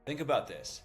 Think about this.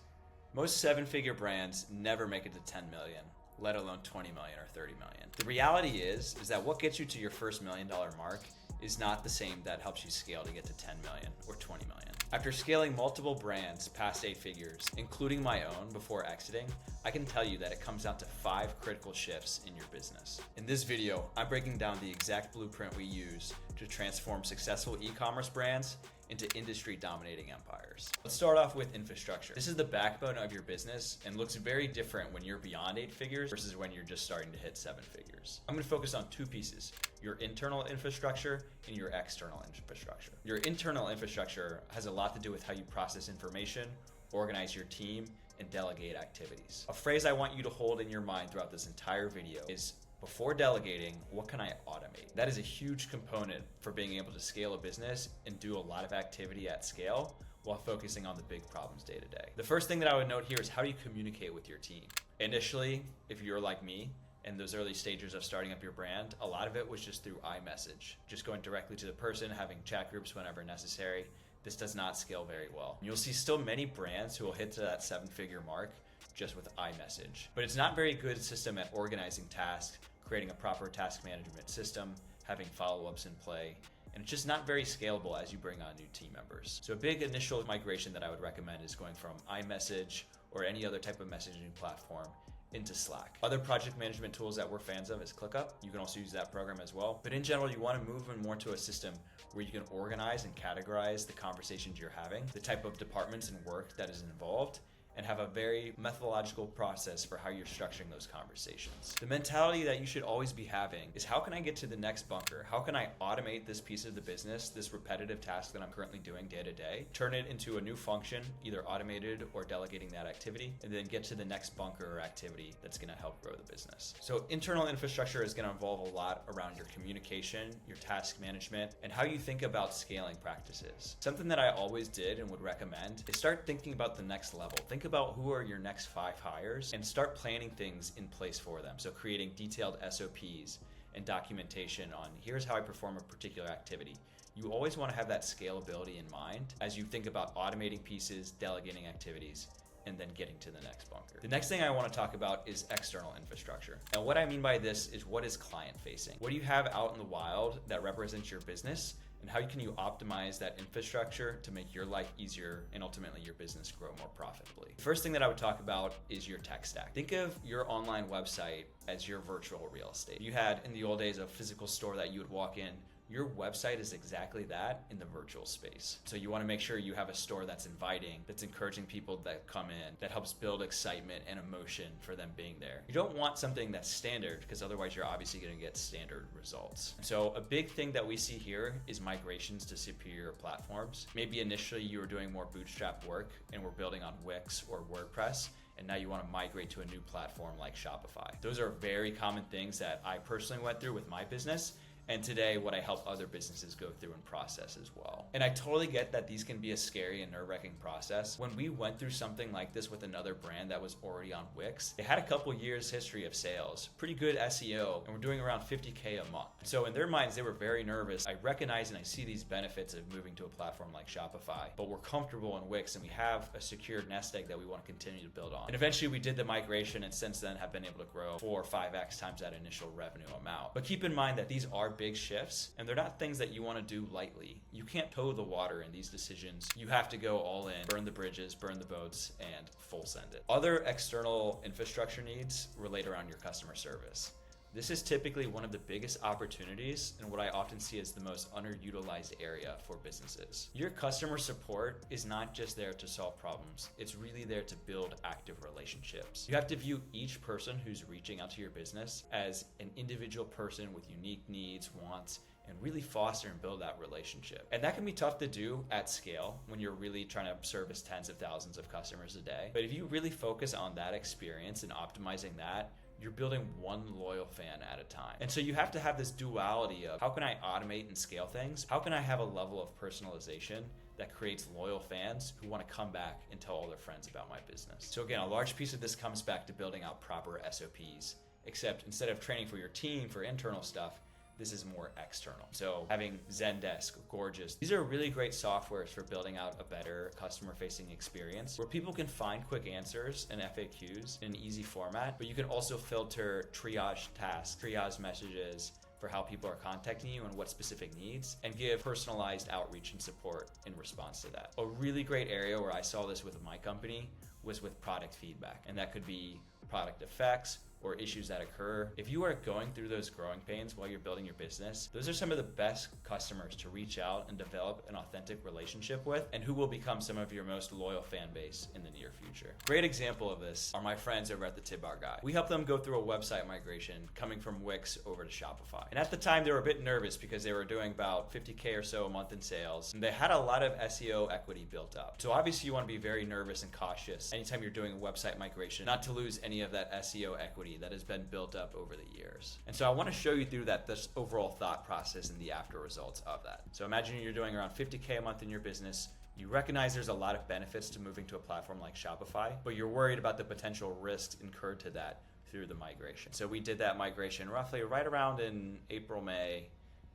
Most seven-figure brands never make it to 10 million, let alone 20 million or 30 million. The reality is that what gets you to your first $1 million mark is not the same that helps you scale to get to 10 million or 20 million. After scaling multiple brands past 8 figures, including my own before exiting, I can tell you that it comes down to 5 critical shifts in your business. In this video, I'm breaking down the exact blueprint we use to transform successful e-commerce brands into industry-dominating empires. Let's start off with infrastructure. This is the backbone of your business and looks very different when you're beyond 8 figures versus when you're just starting to hit 7 figures. I'm gonna focus on 2 pieces, your internal infrastructure and your external infrastructure. Your internal infrastructure has a lot to do with how you process information, organize your team, and delegate activities. A phrase I want you to hold in your mind throughout this entire video is, before delegating, what can I automate? That is a huge component for being able to scale a business and do a lot of activity at scale while focusing on the big problems day to day. The first thing that I would note here is, how do you communicate with your team? Initially, if you're like me, in those early stages of starting up your brand, a lot of it was just through iMessage, just going directly to the person, having chat groups whenever necessary. This does not scale very well. You'll see still many brands who will hit to that 7-figure mark just with iMessage. But it's not very good system at organizing tasks, creating a proper task management system, having follow-ups in play, and it's just not very scalable as you bring on new team members. So a big initial migration that I would recommend is going from iMessage or any other type of messaging platform into Slack. Other project management tools that we're fans of is ClickUp. You can also use that program as well. But in general, you want to move more to a system where you can organize and categorize the conversations you're having, the type of departments and work that is involved, and have a very methodological process for how you're structuring those conversations. The mentality that you should always be having is, how can I get to the next bunker? How can I automate this piece of the business, this repetitive task that I'm currently doing day to day, turn it into a new function, either automated or delegating that activity, and then get to the next bunker or activity that's gonna help grow the business. So internal infrastructure is gonna involve a lot around your communication, your task management, and how you think about scaling practices. Something that I always did and would recommend is start thinking about the next level. Think about who are your next 5 hires and start planning things in place for them. So creating detailed SOPs and documentation on, here's how I perform a particular activity. You always want to have that scalability in mind as you think about automating pieces, delegating activities, and then getting to the next bunker. The next thing I want to talk about is external infrastructure. And what I mean by this is, what is client facing? What do you have out in the wild that represents your business? And how can you optimize that infrastructure to make your life easier and ultimately your business grow more profitably? The first thing that I would talk about is your tech stack. Think of your online website as your virtual real estate. You had, in the old days, a physical store that you would walk in. Your website is exactly that in the virtual space. So you want to make sure you have a store that's inviting, that's encouraging people that come in, that helps build excitement and emotion for them being there. You don't want something that's standard, because otherwise you're obviously going to get standard results. So a big thing that we see here is migrations to superior platforms. Maybe initially you were doing more bootstrap work and we're building on Wix or WordPress, and now you want to migrate to a new platform like Shopify. Those are very common things that I personally went through with my business, and today what I help other businesses go through and process as well. And I totally get that these can be a scary and nerve-wracking process. When we went through something like this with another brand that was already on Wix, they had a couple years history of sales, pretty good SEO, and we're doing around 50K a month. So in their minds, they were very nervous. I recognize and I see these benefits of moving to a platform like Shopify, but we're comfortable in Wix and we have a secure nest egg that we want to continue to build on. And eventually we did the migration, and since then have been able to grow 4 or 5x times that initial revenue amount. But keep in mind that these are big shifts, and they're not things that you want to do lightly. You can't toe the water in these decisions. You have to go all in, burn the bridges, burn the boats, and full send it. Other external infrastructure needs relate around your customer service. This is typically one of the biggest opportunities and what I often see as the most underutilized area for businesses. Your customer support is not just there to solve problems. It's really there to build active relationships. You have to view each person who's reaching out to your business as an individual person with unique needs, wants, and really foster and build that relationship. And that can be tough to do at scale when you're really trying to service tens of thousands of customers a day. But if you really focus on that experience and optimizing that, you're building one loyal fan at a time. And so you have to have this duality of, how can I automate and scale things? How can I have a level of personalization that creates loyal fans who want to come back and tell all their friends about my business? So again, a large piece of this comes back to building out proper SOPs, except instead of training for your team for internal stuff, this is more external. So having Zendesk, Gorgias, these are really great softwares for building out a better customer-facing experience where people can find quick answers and FAQs in an easy format, but you can also filter triage tasks, triage messages for how people are contacting you and what specific needs, and give personalized outreach and support in response to that. A really great area where I saw this with my company was with product feedback, and that could be product effects or issues that occur. If you are going through those growing pains while you're building your business, those are some of the best customers to reach out and develop an authentic relationship with, and who will become some of your most loyal fan base in the near future. Great example of this are my friends over at the Tidbar Guy. We helped them go through a website migration coming from Wix over to Shopify. And at the time they were a bit nervous because they were doing about 50K or so a month in sales, and they had a lot of SEO equity built up. So obviously you want to be very nervous and cautious anytime you're doing a website migration, not to lose any of that SEO equity that has been built up over the years. And so I want to show you through this overall thought process and the after results of that. So imagine you're doing around 50K a month in your business. You recognize there's a lot of benefits to moving to a platform like Shopify, but you're worried about the potential risks incurred to that through the migration. So we did that migration roughly right around in April, May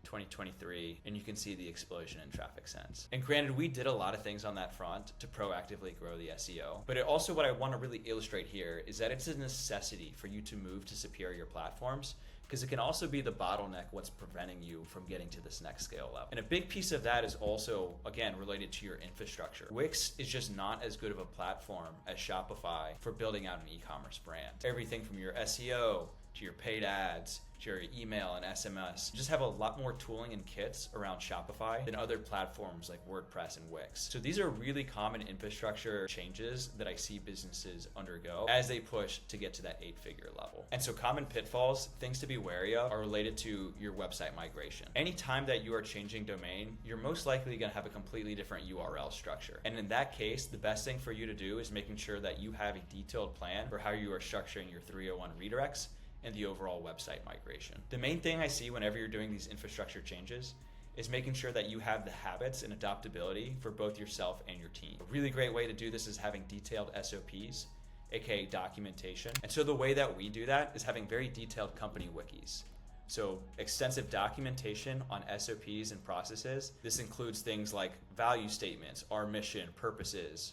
2023, and you can see the explosion in traffic since. And granted, we did a lot of things on that front to proactively grow the SEO, but what I want to really illustrate here is that it's a necessity for you to move to superior platforms, because it can also be the bottleneck what's preventing you from getting to this next scale level. And a big piece of that is also, again, related to your infrastructure. Wix is just not as good of a platform as Shopify for building out an e-commerce brand. Everything from your SEO to your paid ads, to your email and SMS. You just have a lot more tooling and kits around Shopify than other platforms like WordPress and Wix. So these are really common infrastructure changes that I see businesses undergo as they push to get to that 8-figure level. And so common pitfalls, things to be wary of, are related to your website migration. Anytime that you are changing domain, you're most likely going to have a completely different URL structure. And in that case, the best thing for you to do is making sure that you have a detailed plan for how you are structuring your 301 redirects and the overall website migration. The main thing I see whenever you're doing these infrastructure changes is making sure that you have the habits and adaptability for both yourself and your team. A really great way to do this is having detailed SOPs, aka documentation. And so the way that we do that is having very detailed company wikis. So extensive documentation on SOPs and processes. This includes things like value statements, our mission, purposes,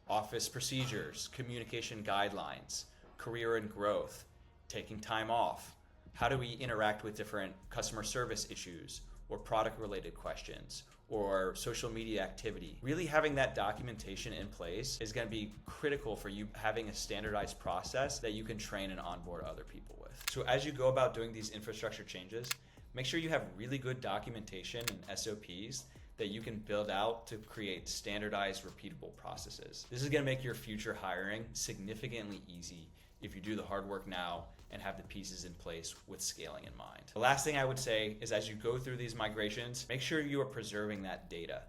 office procedures, communication guidelines, career and growth, taking time off, how do we interact with different customer service issues or product related questions or social media activity. Really having that documentation in place is going to be critical for you having a standardized process that you can train and onboard other people with. So as you go about doing these infrastructure changes, make sure you have really good documentation and SOPs that you can build out to create standardized, repeatable processes. This is going to make your future hiring significantly easy if you do the hard work now and have the pieces in place with scaling in mind. The last thing I would say is as you go through these migrations, make sure you are preserving that data,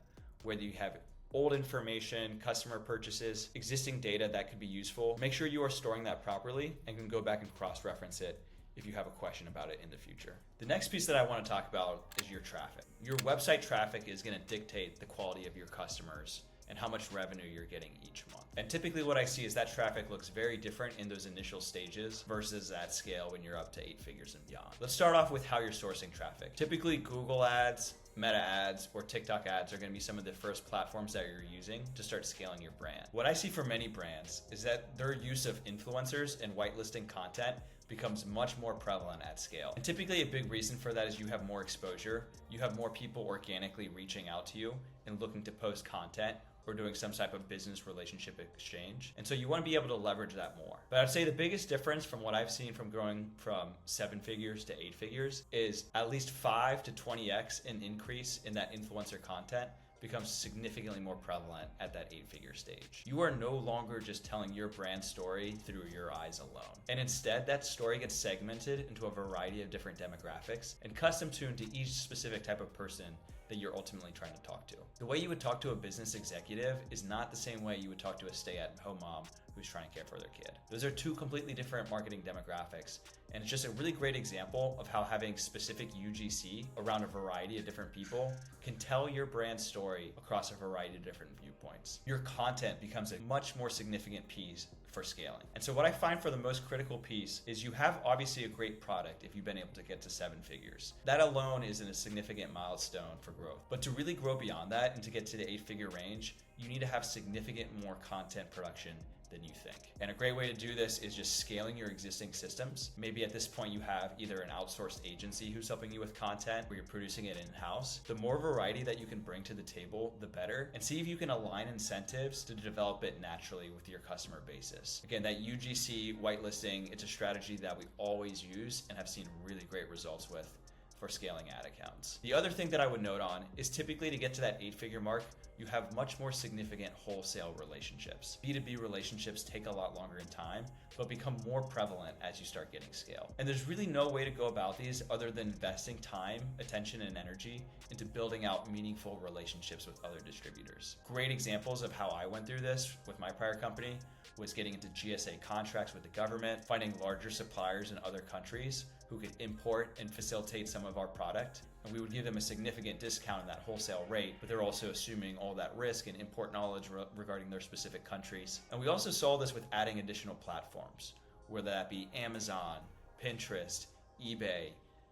whether you have old information, customer purchases, existing data that could be useful. Make sure you are storing that properly and can go back and cross-reference it if you have a question about it in the future. The next piece that I want to talk about is your traffic. Your website traffic is going to dictate the quality of your customers and how much revenue you're getting each month. And typically what I see is that traffic looks very different in those initial stages versus at scale when you're up to 8 figures and beyond. Let's start off with how you're sourcing traffic. Typically Google ads, Meta ads, or TikTok ads are going to be some of the first platforms that you're using to start scaling your brand. What I see for many brands is that their use of influencers and whitelisting content becomes much more prevalent at scale. And typically a big reason for that is you have more exposure, you have more people organically reaching out to you and looking to post content or doing some type of business relationship exchange. And so you want to be able to leverage that more. But I'd say the biggest difference from what I've seen from growing from 7 figures to 8 figures is at least 5 to 20x an increase in that influencer content becomes significantly more prevalent at that 8-figure stage. You are no longer just telling your brand story through your eyes alone. And instead, that story gets segmented into a variety of different demographics and custom tuned to each specific type of person that you're ultimately trying to talk to. The way you would talk to a business executive is not the same way you would talk to a stay-at-home mom who's trying to care for their kid. Those are two completely different marketing demographics, and it's just a really great example of how having specific UGC around a variety of different people can tell your brand story across a variety of different viewpoints. Your content becomes a much more significant piece for scaling. And so what I find for the most critical piece is you have obviously a great product if you've been able to get to 7 figures. That alone isn't a significant milestone for growth. But to really grow beyond that and to get to the 8-figure range, you need to have significant more content production than you think. And a great way to do this is just scaling your existing systems. Maybe at this point you have either an outsourced agency who's helping you with content or you're producing it in-house. The more variety that you can bring to the table, the better. And see if you can align incentives to develop it naturally with your customer basis. Again, that UGC whitelisting, it's a strategy that we always use and have seen really great results with for scaling ad accounts. The other thing that I would note on is typically to get to that 8-figure mark, you have much more significant wholesale relationships. B2B relationships take a lot longer in time, but become more prevalent as you start getting scale. And there's really no way to go about these other than investing time, attention, and energy into building out meaningful relationships with other distributors. Great examples of how I went through this with my prior company was getting into GSA contracts with the government, finding larger suppliers in other countries who could import and facilitate some of our product. And we would give them a significant discount on that wholesale rate, but they're also assuming all that risk and import knowledge regarding their specific countries. And we also saw this with adding additional platforms, whether that be Amazon, Pinterest, eBay.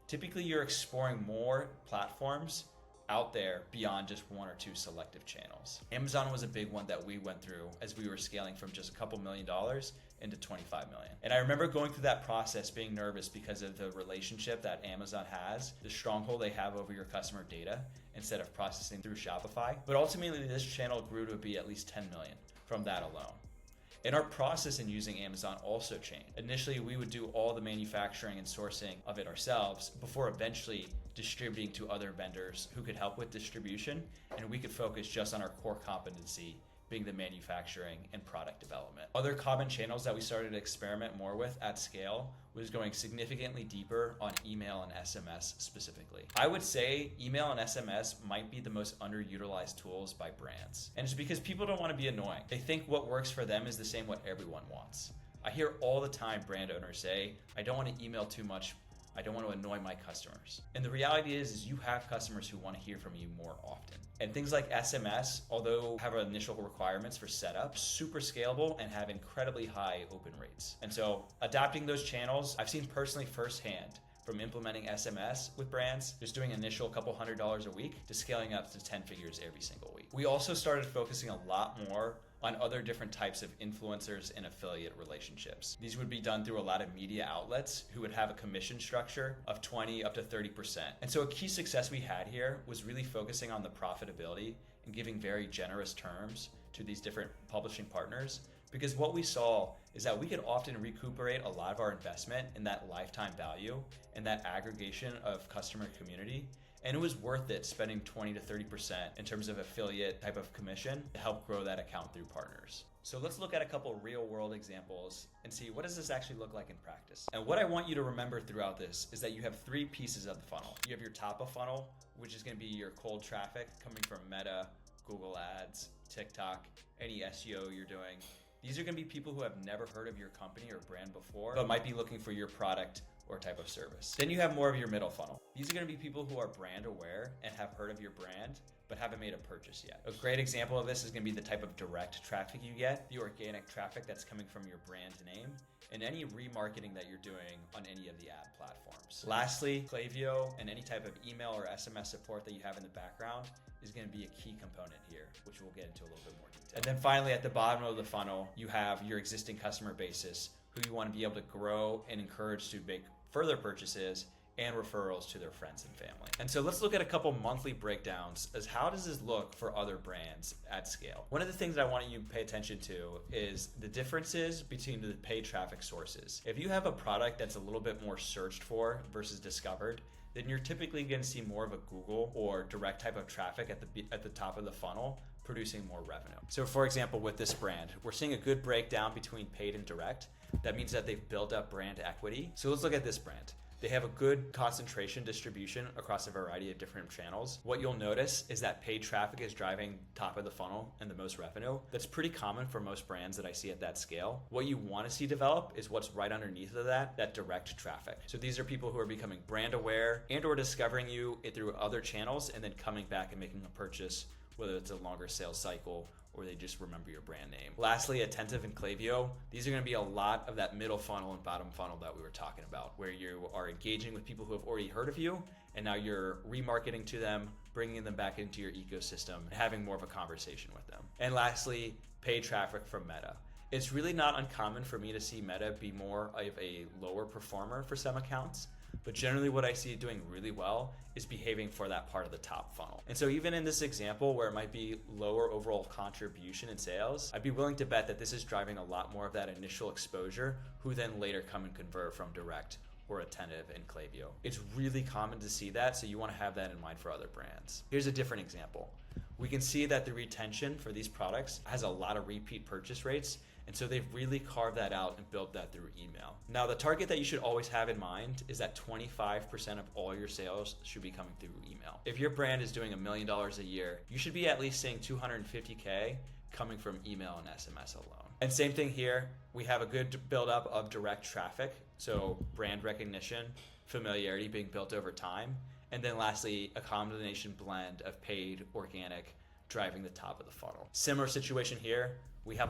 Typically, you're exploring more platforms out there beyond just 1 or 2 selective channels. Amazon was a big one that we went through as we were scaling from just a couple $1 million into 25 million. And I remember going through that process being nervous because of the relationship that Amazon has, the stronghold they have over your customer data instead of processing through Shopify. But ultimately this channel grew to be at least 10 million from that alone. And our process in using Amazon also changed. Initially, we would do all the manufacturing and sourcing of it ourselves before eventually distributing to other vendors who could help with distribution, and we could focus just on our core competency being the manufacturing and product development. Other common channels that we started to experiment more with at scale was going significantly deeper on email and SMS specifically. I would say email and SMS might be the most underutilized tools by brands. And it's because people don't want to be annoying. They think what works for them is the same what everyone wants. I hear all the time brand owners say, I don't want to email too much. I don't want to annoy my customers. And the reality is you have customers who want to hear from you more often. And things like SMS, although have initial requirements for setup, super scalable and have incredibly high open rates. And so adapting those channels, I've seen personally firsthand from implementing SMS with brands, just doing initial couple $100 a week to scaling up to 10 figures every single week. We also started focusing a lot more on other different types of influencers and affiliate relationships. These would be done through a lot of media outlets who would have a commission structure of 20 up to 30%. And so a key success we had here was really focusing on the profitability and giving very generous terms to these different publishing partners, because what we saw is that we could often recuperate a lot of our investment in that lifetime value and that aggregation of customer community. And it was worth it spending 20 to 30% in terms of affiliate type of commission to help grow that account through partners. So let's look at a couple real world examples and see what does this actually look like in practice. And what I want you to remember throughout this is that you have 3 pieces of the funnel. You have your top of funnel, which is going to be your cold traffic coming from Meta, Google Ads, TikTok, any SEO you're doing. These are going to be people who have never heard of your company or brand before, but might be looking for your product or type of service. Then you have more of your middle funnel. These are going to be people who are brand aware and have heard of your brand, but haven't made a purchase yet. A great example of this is going to be the type of direct traffic you get, the organic traffic that's coming from your brand name, and any remarketing that you're doing on any of the ad platforms. Lastly, Klaviyo and any type of email or SMS support that you have in the background is going to be a key component here, which we'll get into a little bit more detail. And then finally, at the bottom of the funnel, you have your existing customer basis who you want to be able to grow and encourage to make further purchases and referrals to their friends and family. And so let's look at a couple monthly breakdowns as how does this look for other brands at scale. One of the things I want you to pay attention to is the differences between the paid traffic sources. If you have a product that's a little bit more searched for versus discovered, then you're typically going to see more of a Google or direct type of traffic at the top of the funnel, producing more revenue. So for example, with this brand, we're seeing a good breakdown between paid and direct. That means that they've built up brand equity. So let's look at this brand. They have a good concentration distribution across a variety of different channels. What you'll notice is that paid traffic is driving top of the funnel and the most revenue. That's pretty common for most brands that I see at that scale. What you want to see develop is what's right underneath of that direct traffic. So these are people who are becoming brand aware and or discovering you through other channels and then coming back and making a purchase whether it's a longer sales cycle or they just remember your brand name. Lastly, Attentive and Klaviyo. These are going to be a lot of that middle funnel and bottom funnel that we were talking about, where you are engaging with people who have already heard of you, and now you're remarketing to them, bringing them back into your ecosystem, and having more of a conversation with them. And lastly, paid traffic from Meta. It's really not uncommon for me to see Meta be more of a lower performer for some accounts, but generally what I see it doing really well is behaving for that part of the top funnel. And so even in this example where it might be lower overall contribution in sales, I'd be willing to bet that this is driving a lot more of that initial exposure, who then later come and convert from direct or Attentive and Klaviyo. It's really common to see that, so you want to have that in mind for other brands. Here's a different example. We can see that the retention for these products has a lot of repeat purchase rates, and so they've really carved that out and built that through email. Now, the target that you should always have in mind is that 25% of all your sales should be coming through email. If your brand is doing $1 million a year, you should be at least seeing $250K coming from email and SMS alone. And same thing here, we have a good buildup of direct traffic, so brand recognition, familiarity being built over time, and then lastly, a combination blend of paid, organic, driving the top of the funnel. Similar situation here, we have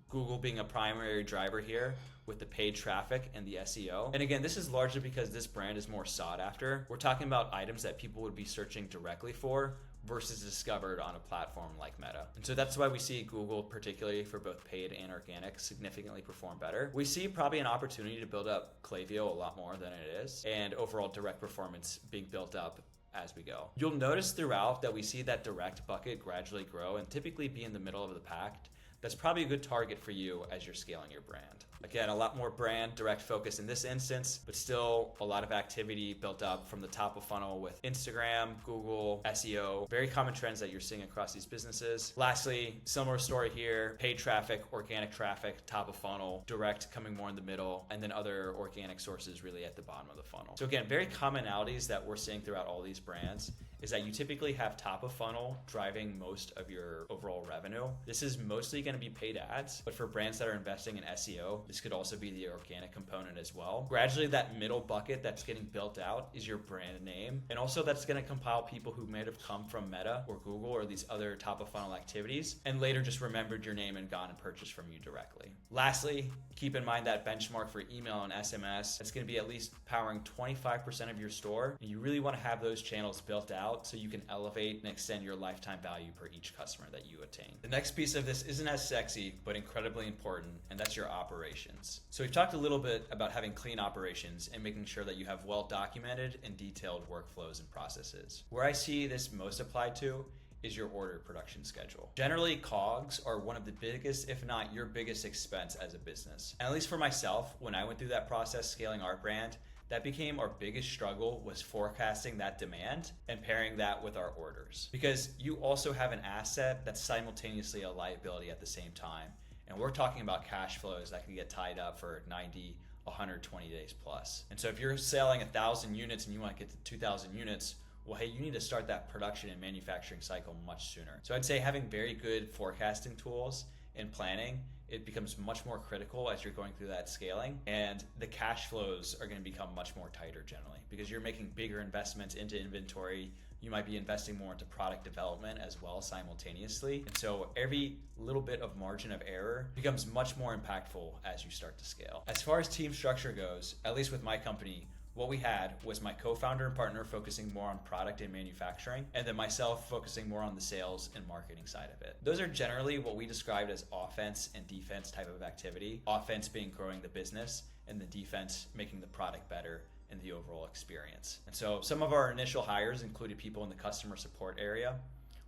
Google being a primary driver here with the paid traffic and the SEO. And again, this is largely because this brand is more sought after. We're talking about items that people would be searching directly for versus discovered on a platform like Meta. And so that's why we see Google, particularly for both paid and organic, significantly perform better. We see probably an opportunity to build up Klaviyo a lot more than it is, and overall direct performance being built up as we go. You'll notice throughout that we see that direct bucket gradually grow and typically be in the middle of the pack. That's probably a good target for you as you're scaling your brand. Again, a lot more brand direct focus in this instance, but still a lot of activity built up from the top of funnel with Instagram, Google, SEO, very common trends that you're seeing across these businesses. Lastly, similar story here, paid traffic, organic traffic, top of funnel, direct coming more in the middle, and then other organic sources really at the bottom of the funnel. So again, very commonalities that we're seeing throughout all these brands is that you typically have top of funnel driving most of your overall revenue. This is mostly going to be paid ads, but for brands that are investing in SEO, this could also be the organic component as well. Gradually, that middle bucket that's getting built out is your brand name, and also that's going to compile people who might have come from Meta or Google or these other top of funnel activities, and later just remembered your name and gone and purchased from you directly. Lastly, keep in mind that benchmark for email and SMS, it's going to be at least powering 25% of your store, and you really want to have those channels built out so you can elevate and extend your lifetime value per each customer that you attain. The next piece of this isn't as sexy, but incredibly important, and that's your operations. So we've talked a little bit about having clean operations and making sure that you have well-documented and detailed workflows and processes. Where I see this most applied to is your order production schedule. Generally, COGS are one of the biggest, if not your biggest expense as a business. And at least for myself, when I went through that process scaling our brand, that became our biggest struggle, was forecasting that demand and pairing that with our orders. Because you also have an asset that's simultaneously a liability at the same time. And we're talking about cash flows that can get tied up for 90, 120 days plus. And so if you're selling 1,000 units and you want to get to 2,000 units, well, hey, you need to start that production and manufacturing cycle much sooner. So I'd say having very good forecasting tools and planning, it becomes much more critical as you're going through that scaling, and the cash flows are going to become much more tighter generally because you're making bigger investments into inventory. You might be investing more into product development as well simultaneously. And so every little bit of margin of error becomes much more impactful as you start to scale. As far as team structure goes, at least with my company, what we had was my co-founder and partner focusing more on product and manufacturing, and then myself focusing more on the sales and marketing side of it. Those are generally what we described as offense and defense type of activity. Offense being growing the business, and the defense making the product better and the overall experience. And so some of our initial hires included people in the customer support area.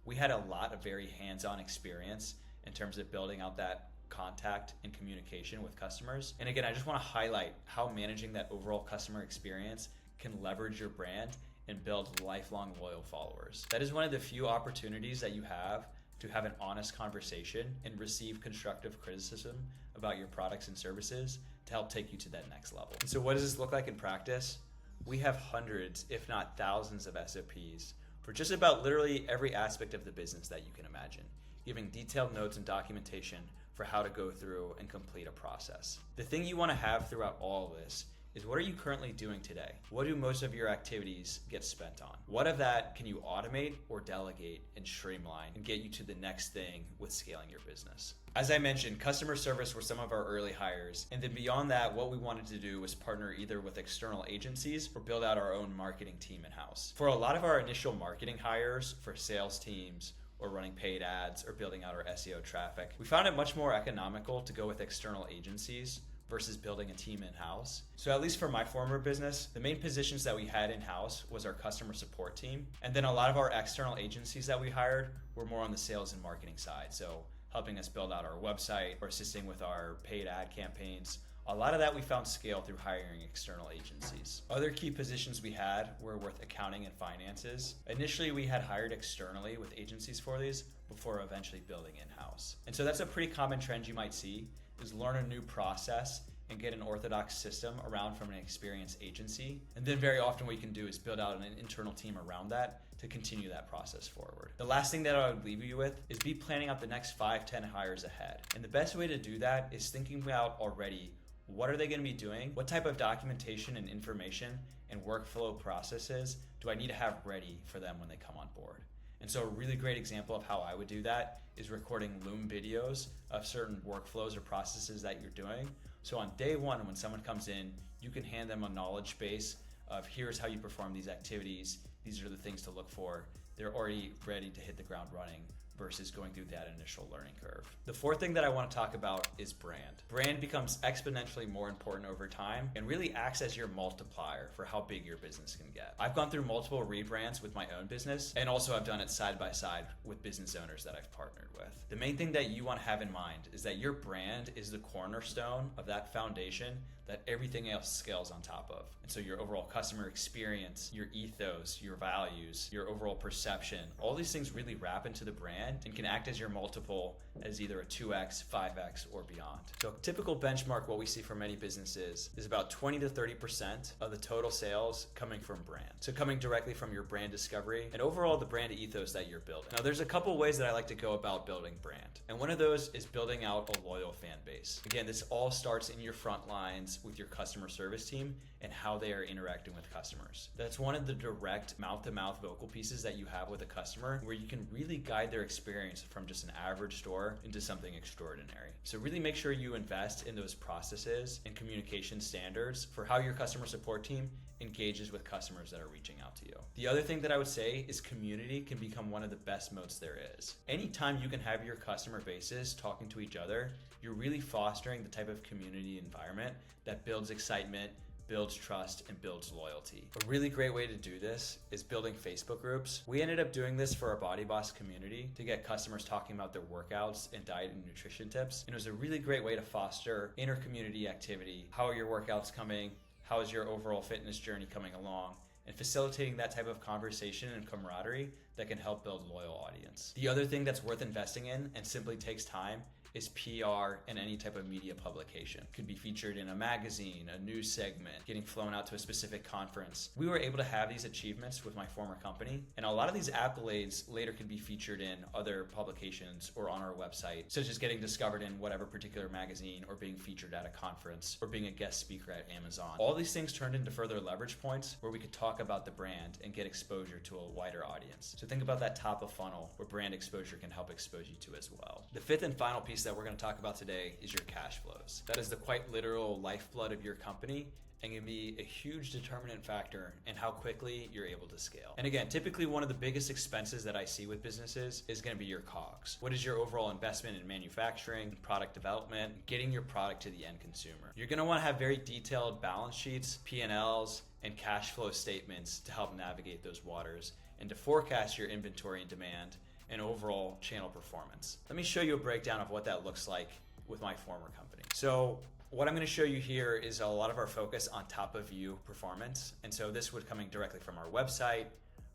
We had a lot of very hands-on experience in terms of building out that contact and communication with customers. And again, I just want to highlight how managing that overall customer experience can leverage your brand and build lifelong loyal followers. That is one of the few opportunities that you have to have an honest conversation and receive constructive criticism about your products and services to help take you to that next level. And so what does this look like in practice? We have hundreds, if not thousands of SOPs for just about literally every aspect of the business that you can imagine, giving detailed notes and documentation for how to go through and complete a process. The thing you want to have throughout all of this is what are you currently doing today? What do most of your activities get spent on? What of that can you automate or delegate and streamline and get you to the next thing with scaling your business? As I mentioned, customer service were some of our early hires. And then beyond that, what we wanted to do was partner either with external agencies or build out our own marketing team in-house. For a lot of our initial marketing hires for sales teams, or running paid ads, or building out our SEO traffic, we found it much more economical to go with external agencies versus building a team in-house. So at least for my former business, the main positions that we had in-house was our customer support team. And then a lot of our external agencies that we hired were more on the sales and marketing side. So helping us build out our website or assisting with our paid ad campaigns. A lot of that we found scale through hiring external agencies. Other key positions we had were with accounting and finances. Initially, we had hired externally with agencies for these before eventually building in-house. And so that's a pretty common trend you might see, is learn a new process and get an orthodox system around from an experienced agency. And then very often what you can do is build out an internal team around that to continue that process forward. The last thing that I would leave you with is be planning out the next 5-10 hires ahead. And the best way to do that is thinking about already what are they going to be doing? What type of documentation and information and workflow processes do I need to have ready for them when they come on board? And so a really great example of how I would do that is recording Loom videos of certain workflows or processes that you're doing. So on day one, when someone comes in, you can hand them a knowledge base of here's how you perform these activities. These are the things to look for. They're already ready to hit the ground running versus going through that initial learning curve. The fourth thing that I want to talk about is brand. Brand becomes exponentially more important over time and really acts as your multiplier for how big your business can get. I've gone through multiple rebrands with my own business, and also I've done it side by side with business owners that I've partnered with. The main thing that you want to have in mind is that your brand is the cornerstone of that foundation that everything else scales on top of. And so your overall customer experience, your ethos, your values, your overall perception, all these things really wrap into the brand and can act as your multiple as either a 2x, 5x, or beyond. So a typical benchmark, what we see for many businesses, is about 20 to 30% of the total sales coming from brand. So coming directly from your brand discovery and overall the brand ethos that you're building. Now there's a couple ways that I like to go about building brand. And one of those is building out a loyal fan base. Again, this all starts in your front lines with your customer service team and how they are interacting with customers. That's one of the direct mouth-to-mouth vocal pieces that you have with a customer where you can really guide their experience from just an average store into something extraordinary. So really make sure you invest in those processes and communication standards for how your customer support team engages with customers that are reaching out to you. The other thing that I would say is community can become one of the best moats there is. Anytime you can have your customer bases talking to each other, you're really fostering the type of community environment that builds excitement, builds trust, and builds loyalty. A really great way to do this is building Facebook groups. We ended up doing this for our Body Boss community to get customers talking about their workouts and diet and nutrition tips. And it was a really great way to foster inter-community activity. How are your workouts coming? How is your overall fitness journey coming along? And facilitating that type of conversation and camaraderie that can help build loyal audience. The other thing that's worth investing in and simply takes time is PR and any type of media publication. Could be featured in a magazine, a news segment, getting flown out to a specific conference. We were able to have these achievements with my former company, and a lot of these accolades later could be featured in other publications or on our website, such as getting discovered in whatever particular magazine or being featured at a conference or being a guest speaker at Amazon. All these things turned into further leverage points where we could talk about the brand and get exposure to a wider audience. So think about that top of funnel where brand exposure can help expose you to as well. The fifth and final piece that we're going to talk about today is your cash flows. That is the quite literal lifeblood of your company and can be a huge determinant factor in how quickly you're able to scale. And again, typically one of the biggest expenses that I see with businesses is going to be your COGS. What is your overall investment in manufacturing, product development, getting your product to the end consumer? You're going to want to have very detailed balance sheets, P&Ls, and cash flow statements to help navigate those waters and to forecast your inventory and demand and overall channel performance. Let me show you a breakdown of what that looks like with my former company. So what I'm going to show you here is a lot of our focus on top of view performance. And so this would coming directly from our website,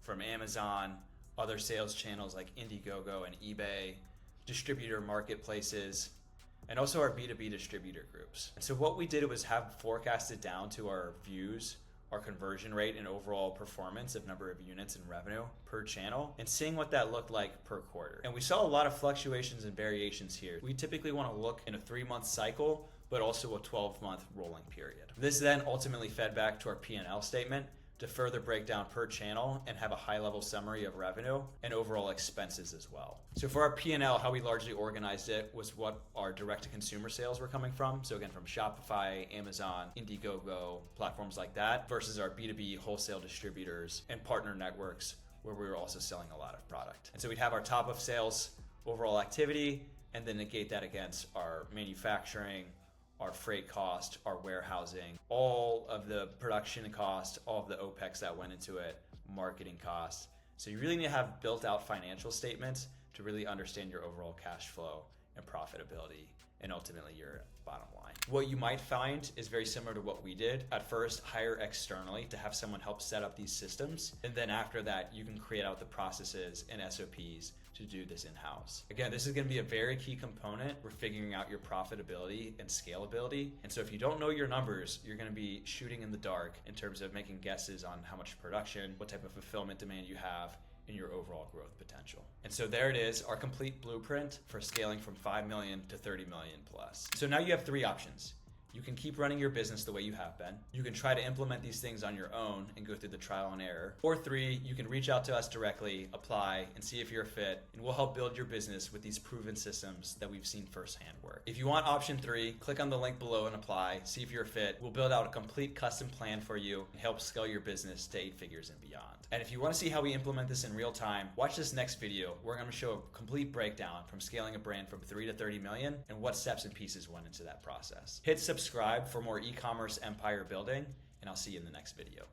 from Amazon, other sales channels like Indiegogo and eBay, distributor marketplaces, and also our B2B distributor groups. And so what we did was have forecasted down to our views, our conversion rate and overall performance of number of units and revenue per channel and seeing what that looked like per quarter. And we saw a lot of fluctuations and variations here. We typically want to look in a 3-month cycle but also a 12-month rolling period. This then ultimately fed back to our P&L statement to further break down per channel and have a high-level summary of revenue and overall expenses as well. So for our P&L, how we largely organized it was what our direct-to-consumer sales were coming from. So again, from Shopify, Amazon, Indiegogo, platforms like that, versus our B2B wholesale distributors and partner networks where we were also selling a lot of product. And so we'd have our top of sales overall activity and then negate that against our manufacturing, our freight cost, our warehousing, all of the production cost, all of the OPEX that went into it, marketing costs. So you really need to have built out financial statements to really understand your overall cash flow and profitability and ultimately your bottom line. What you might find is very similar to what we did. At first, hire externally to have someone help set up these systems. And then after that, you can create out the processes and SOPs to do this in-house. Again, this is going to be a very key component. We're figuring out your profitability and scalability. And so if you don't know your numbers, you're going to be shooting in the dark in terms of making guesses on how much production, what type of fulfillment demand you have, and your overall growth potential. And so there it is, our complete blueprint for scaling from 5 million to 30 million plus. So now you have 3 options. You can keep running your business the way you have been. You can try to implement these things on your own and go through the trial and error. Or 3, you can reach out to us directly, apply, and see if you're a fit, and we'll help build your business with these proven systems that we've seen firsthand work. If you want option 3, click on the link below and apply, see if you're a fit. We'll build out a complete custom plan for you and help scale your business to 8 figures and beyond. And if you want to see how we implement this in real time, watch this next video. We're going to show a complete breakdown from scaling a brand from 3 to 30 million and what steps and pieces went into that process. Hit subscribe for more e-commerce empire building, and I'll see you in the next video.